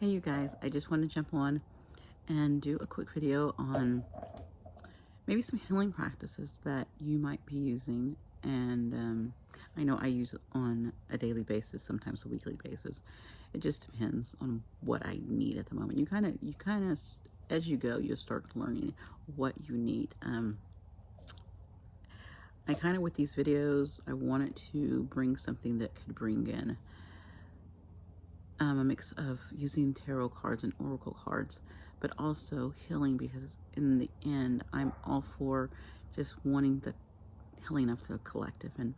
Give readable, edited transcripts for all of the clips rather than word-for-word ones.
Hey you guys, I just want to jump on and do a quick video on maybe some healing practices that you might be using. And I know I use it on a daily basis, sometimes a weekly basis. It just depends on what I need at the moment. You kind of, as you go, you'll start learning what you need. I kind of, with these videos, I wanted to bring something that could bring in a mix of using tarot cards and oracle cards, but also healing, because in the end, I'm all for just wanting the healing of the collective and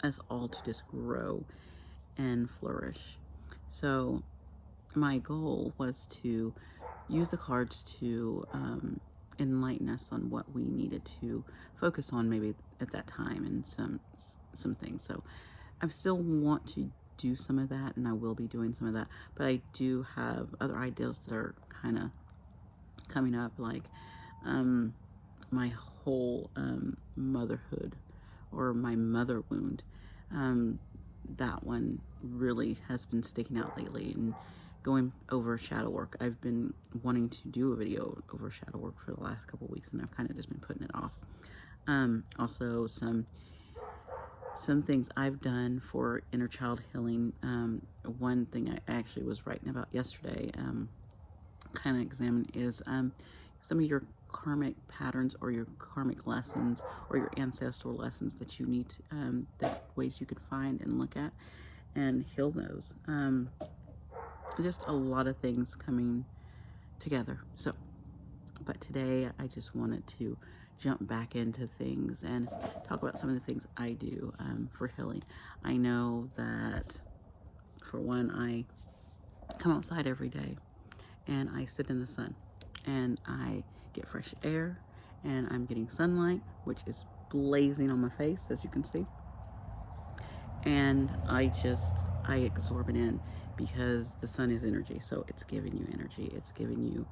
us all to just grow and flourish. So my goal was to use the cards to enlighten us on what we needed to focus on maybe at that time, and some things. So I still want to do some of that, and I will be doing some of that, but I do have other ideas that are kind of coming up, like my whole motherhood, or my mother wound. That one really has been sticking out lately, and going over shadow work. I've been wanting to do a video over shadow work for the last couple weeks, and I've kind of just been putting it off. Also some things I've done for inner child healing. One thing I actually was writing about yesterday, kind of examine, is some of your karmic patterns, or your karmic lessons, or your ancestral lessons that you need, that ways you can find and look at and heal those. Just a lot of things coming together. So, but today I just wanted to jump back into things and talk about some of the things I do for healing. I know that, for one, I come outside every day and I sit in the sun and I get fresh air, and I'm getting sunlight, which is blazing on my face, as you can see. And I absorb it in, because the sun is energy. So it's giving you energy. It's giving you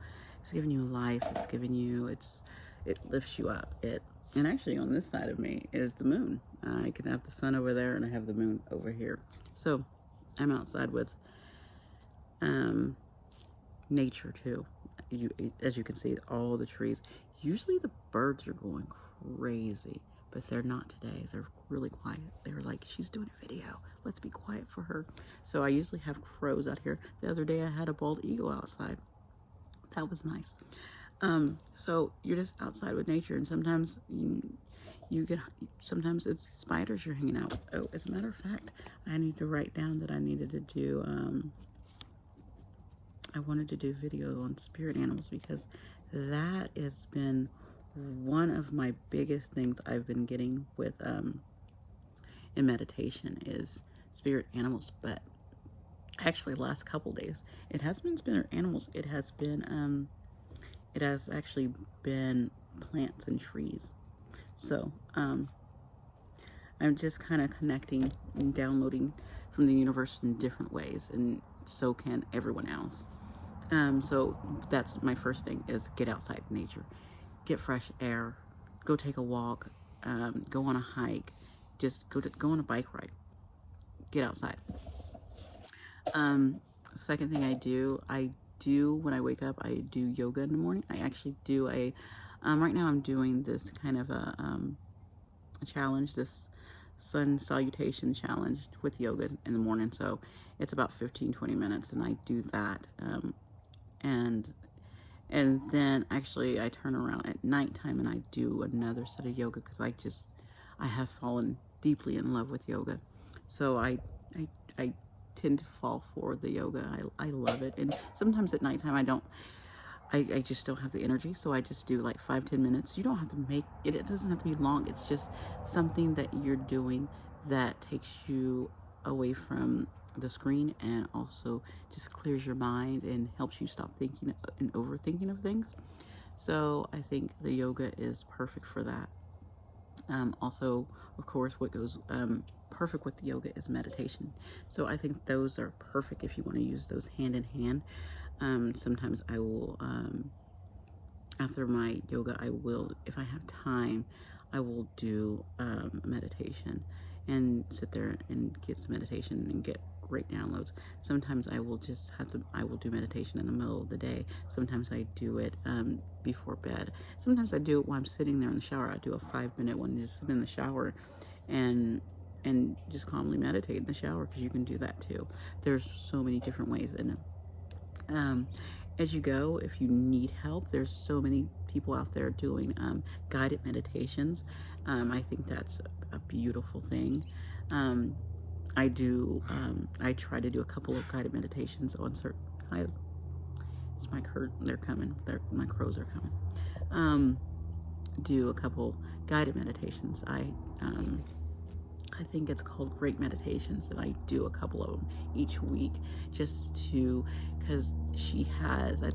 life. It's giving you, it lifts you up. And actually, on this side of me is the moon. I can have the sun over there, and I have the moon over here. So I'm outside with nature too. As you can see, all the trees. Usually the birds are going crazy, but they're not today. They're really quiet. They were like, she's doing a video, let's be quiet for her. So I usually have crows out here. The other day I had a bald eagle outside. That was nice. So you're just outside with nature, and sometimes sometimes it's spiders you're hanging out with. Oh, as a matter of fact, I need to write down that I needed to do, I wanted to do video on spirit animals, because that has been one of my biggest things I've been getting with in meditation, is spirit animals. But actually, last couple days, it has been spirit animals. It has actually been plants and trees. So I'm just kind of connecting and downloading from the universe in different ways, and so can everyone else. So that's my first thing, is get outside in nature, get fresh air, go take a walk, go on a hike, just go on a bike ride, get outside. Second thing I do when I wake up, I do yoga in the morning. I actually do right now I'm doing this kind of a challenge, this sun salutation challenge with yoga in the morning. So it's about 15-20 minutes, and I do that. And then actually I turn around at nighttime and I do another set of yoga, because I have fallen deeply in love with yoga. So I tend to fall for the yoga. I love it. And sometimes at nighttime I just don't have the energy, so I just do like 5-10 minutes. You don't have to make it, it doesn't have to be long. It's just something that you're doing that takes you away from the screen, and also just clears your mind and helps you stop thinking and overthinking of things. So I think the yoga is perfect for that. Also, of course, what goes perfect with the yoga is meditation. So I think those are perfect if you want to use those hand in hand. Sometimes I will, after my yoga, I will, if I have time, I will do meditation, and sit there and get some meditation and get great downloads. Sometimes I will do meditation in the middle of the day. Sometimes I do it before bed. Sometimes I do it while I'm sitting there in the shower. I do a 5-minute one, just sit in the shower and just calmly meditate in the shower, because you can do that too. There's so many different ways. And as you go, if you need help, there's so many people out there doing guided meditations. I think that's a beautiful thing. I try to do a couple of guided meditations on certain. It's my they're coming. My crows are coming. Do a couple guided meditations. I think it's called Great Meditations, and I do a couple of them each week, just to, because she has, I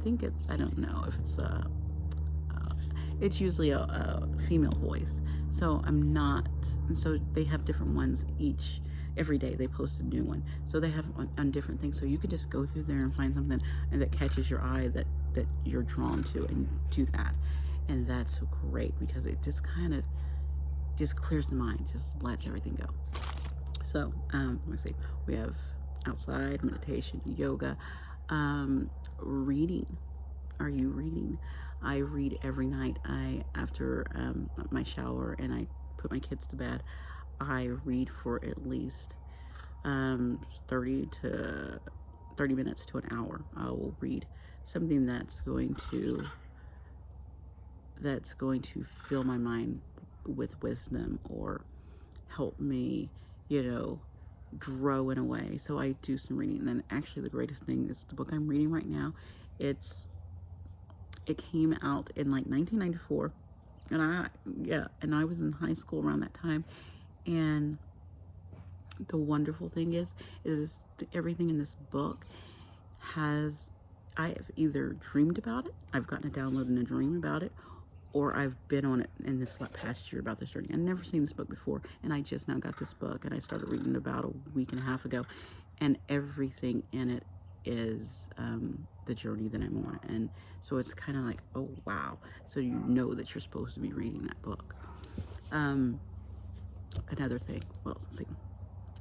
don't know if it's usually a female voice, so so they have different ones every day. They post a new one, so they have on different things, so you can just go through there and find something that catches your eye, that you're drawn to, and do that. And that's great, because it just kind of just clears the mind, just lets everything go. So let's see, we have outside meditation, yoga, reading. Are you reading? I read every night. After my shower and I put my kids to bed, I read for at least 30 minutes to an hour. I will read something that's going to fill my mind with wisdom, or help me, grow in a way. So I do some reading. And then actually the greatest thing is the book I'm reading right now. It came out in like 1994, and I was in high school around that time. And the wonderful thing is everything in this book I have either dreamed about it, I've gotten a download in a dream about it, or I've been on it in this past year about this journey. I've never seen this book before, and I just now got this book, and I started reading it about a week and a half ago, and everything in it is the journey that I'm on. And so it's kind of like, oh wow, so you know that you're supposed to be reading that book. Another thing, well, let's see.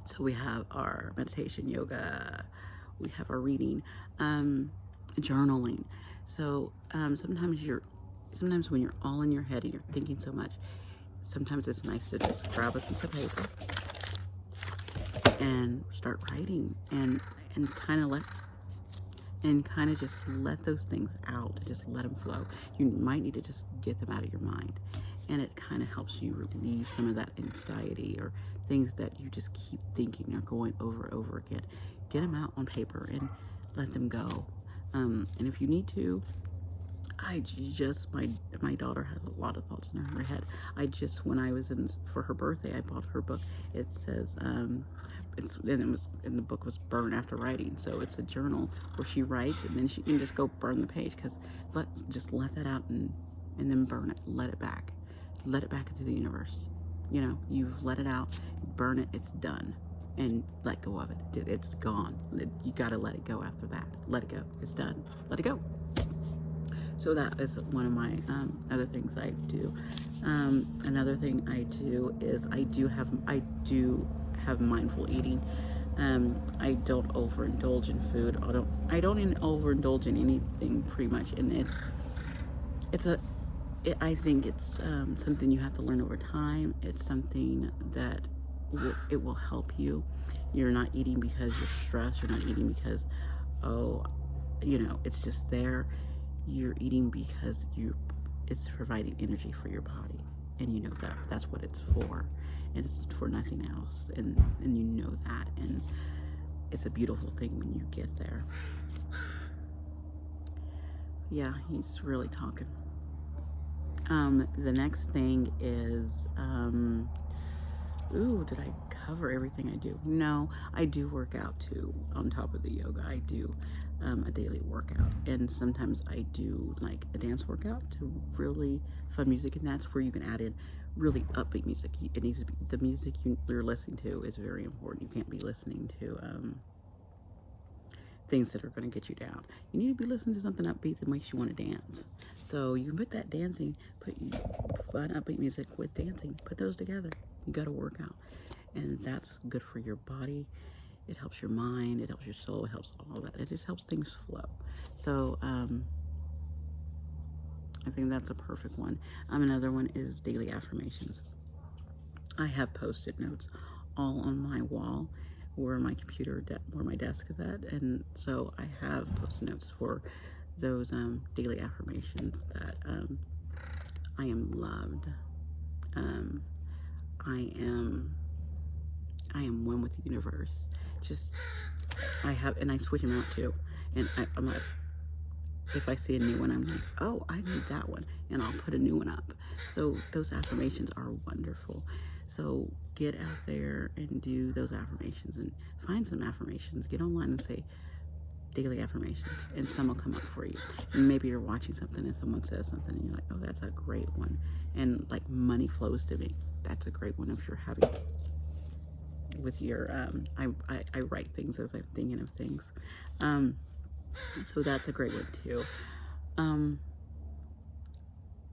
So we have our meditation, yoga, we have our reading, journaling. So sometimes when you're all in your head and you're thinking so much, sometimes it's nice to just grab a piece of paper and start writing, and kind of just let those things out, just let them flow. You might need to just get them out of your mind, and it kind of helps you relieve some of that anxiety or things that you just keep thinking or going over and over again. Get them out on paper and let them go. And if you need to, my daughter has a lot of thoughts in her head. When I was for her birthday, I bought her book. It says, and the book was Burn After Writing. So it's a journal where she writes, and then she can just go burn the page, because just let that out and then burn it. Let it back into the universe. You've let it out, burn it, it's done, and let go of it. It's gone. You got to let it go after that. Let it go. It's done. Let it go. So that is one of my other things I do. Another thing I do is I do have mindful eating. I don't overindulge in food. I don't even overindulge in anything, pretty much. And I think it's something you have to learn over time. It's something that it will help you. You're not eating because you're stressed. You're not eating because, it's just there. You're eating because it's providing energy for your body, and you know that's what it's for, and it's for nothing else, and you know that, and it's a beautiful thing when you get there. Yeah, he's really talking. The next thing is, did I cover everything I do? No, I do work out too. On top of the yoga, I do a daily workout, and sometimes I do like a dance workout to really fun music, and that's where you can add in really upbeat music. It needs to be, the music you're listening to is very important. You can't be listening to things that are going to get you down. You need to be listening to something upbeat that makes you want to dance. So you can put that dancing, put fun upbeat music with dancing, put those together. You got to work out, and that's good for your body. It helps your mind, it helps your soul, it helps all that. It just helps things flow. So I think that's a perfect one. Another one is daily affirmations. I have Post-it notes all on my wall where my computer, where my desk is at, and so I have Post-it notes for those daily affirmations that I am loved. I am one with the universe. Just, and I switch them out too. And I'm like, if I see a new one, I'm like, oh, I need that one. And I'll put a new one up. So those affirmations are wonderful. So get out there and do those affirmations and find some affirmations. Get online and say daily affirmations, and some will come up for you. And maybe you're watching something and someone says something and you're like, oh, that's a great one. And like money flows to me. That's a great one if you're having with your, I write things as I'm thinking of things. So that's a great one too.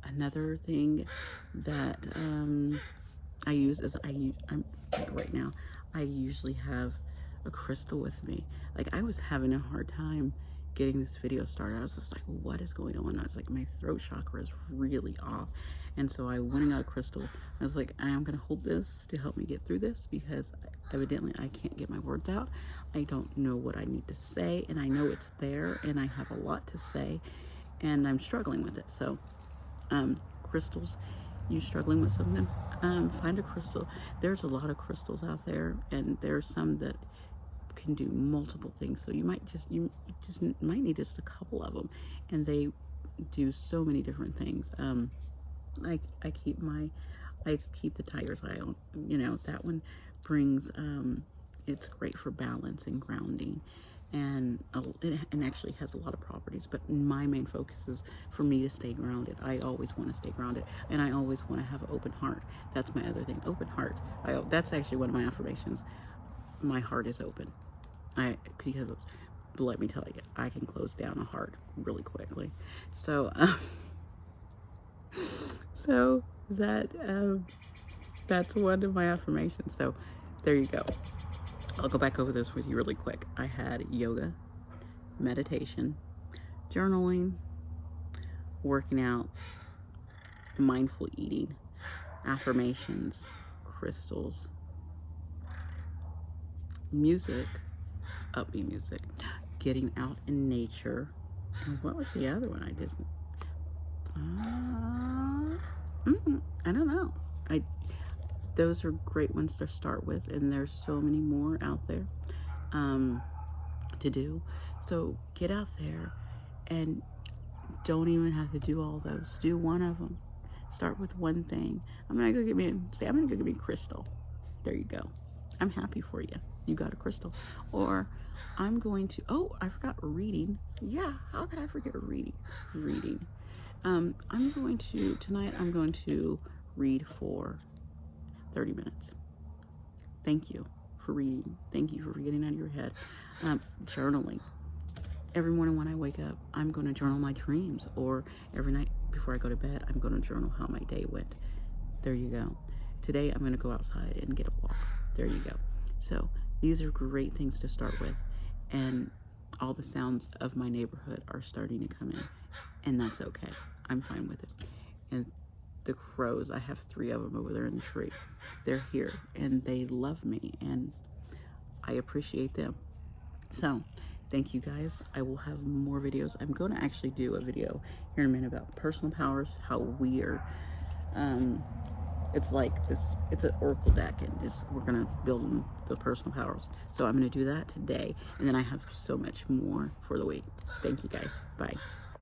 Another thing that I use is I'm like right now, I usually have a crystal with me. Like I was having a hard time getting this video started. I was just like, what is going on? I was like, my throat chakra is really off. And so I went and got a crystal. I was like, I'm gonna hold this to help me get through this because evidently I can't get my words out. I don't know what I need to say, and I know it's there, and I have a lot to say, and I'm struggling with it. So, crystals, you struggling with something? Find a crystal. There's a lot of crystals out there, and there's some that can do multiple things. So you just might need just a couple of them, and they do so many different things. I keep the tiger's eye on. You know, that one brings. It's great for balance and grounding, and actually has a lot of properties. But my main focus is for me to stay grounded. I always want to stay grounded, and I always want to have an open heart. That's my other thing. Open heart. That's actually one of my affirmations. My heart is open. Because let me tell you, I can close down a heart really quickly. So, so that's one of my affirmations. So there you go. I'll go back over this with you really quick. I had yoga, meditation, journaling, working out, mindful eating, affirmations, crystals, music, upbeat music, getting out in nature. And what was the other one I just I don't know. Those are great ones to start with, and there's so many more out there to do. So get out there and don't even have to do all those. Do one of them. Start with one thing. I'm gonna go get me a crystal. There you go. I'm happy for you. You got a crystal. Or I'm going to, I forgot reading. Yeah, how could I forget reading? Tonight I'm going to read for 30 minutes. Thank you for reading. Thank you for getting out of your head. Journaling. Every morning when I wake up, I'm going to journal my dreams, or every night before I go to bed, I'm going to journal how my day went. There you go. Today I'm going to go outside and get a walk. There you go. So these are great things to start with, and all the sounds of my neighborhood are starting to come in, and that's okay. I'm fine with it. And the crows, I have 3 of them over there in the tree. They're here, and they love me, and I appreciate them. So thank you guys. I will have more videos. I'm going to actually do a video here in a minute about personal powers, how we are it's like this, it's an oracle deck, and we're gonna build the personal powers. So I'm gonna do that today, and then I have so much more for the week. Thank you guys. Bye.